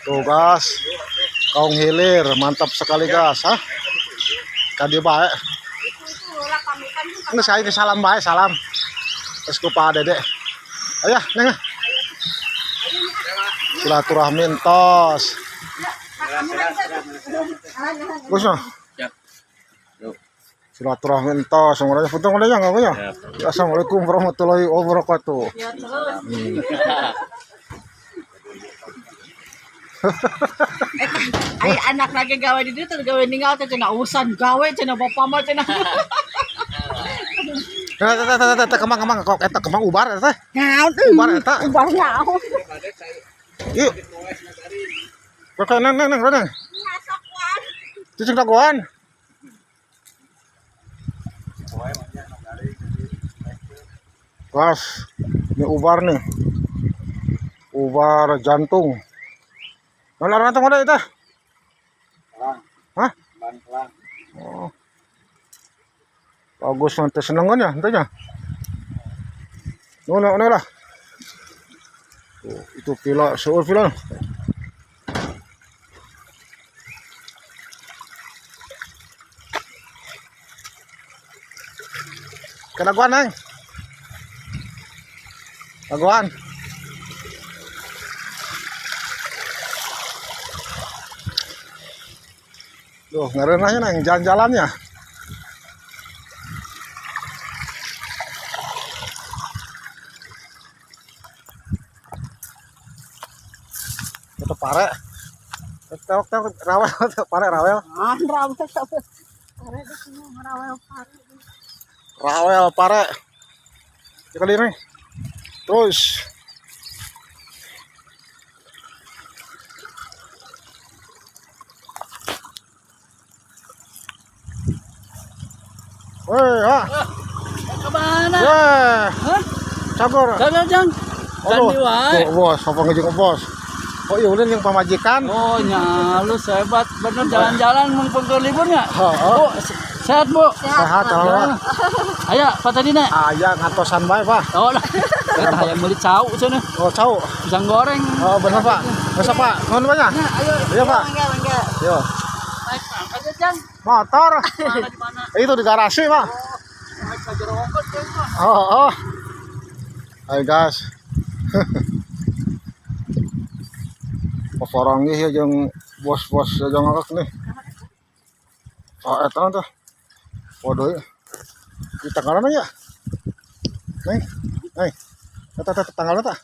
Tuh gas, kaung hilir, mantap sekali gas, hah? Kadi baik. Ini saya salam baik, salam. Terus kupa Dede. Ayah, neng. Silaturahmi entos. Bos no. Silaturahmi entos, semuanya foto mana yang ya? Assalamualaikum warahmatullahi wabarakatuh. Ay anak lagi gawe di dito, gawe ningaw ta cenah usan gawe cenah bapa mah cenah. Kemang kok eta kemang ubar eta. Naon Ubar eta. ubar naon. Yuk. Kok nang Cicing dagoan. Gas. Ini ubar nih. Ubar jantung. Mana rantang ada itu? Hah? Oh. Bagus nanti senengan ya, entahnya. Mana lah. Oh, itu pila, seur pila. Kedaguan, Neng. Daguan. Duh, ngerenahnya Neng, jalan-jalannya. Itu pare. Tewak rawel, pare rawel. Rawel sampe. Pare di sini rawel pare. Rawel pare. Kali ini. Terus. Woi, ah. Kemana? Wah. Hah? Cagor. Jang. Aduh, tuh, bos, apa ngejeng bos? Oh iya udah yang pamajikan. Oh nyalus hebat bener jalan-jalan mumpung ke libur nggak? Oh, Sehat bu? sehat kalau Ayo Pak Tadina. ayah ngantosan bae Pak. Oh lah. Kita yang beli cau sana. Oh cau. Pisang goreng. Oh bener Pak. Masa Pak, nuhun banyak. Ayo. Iya Pak. Mangga. Yo. Baik, aja Jang. Motor. Mana di mana? Itu di garasi Pak. Baik ke jerokot ya, Pak. Oh. Hai guys. Orang ya jeung bos-bos jeung ngakak nih. Oh eta teh. Podo ya. Di tanggalna ya. Neng. Eta tanggalna tah.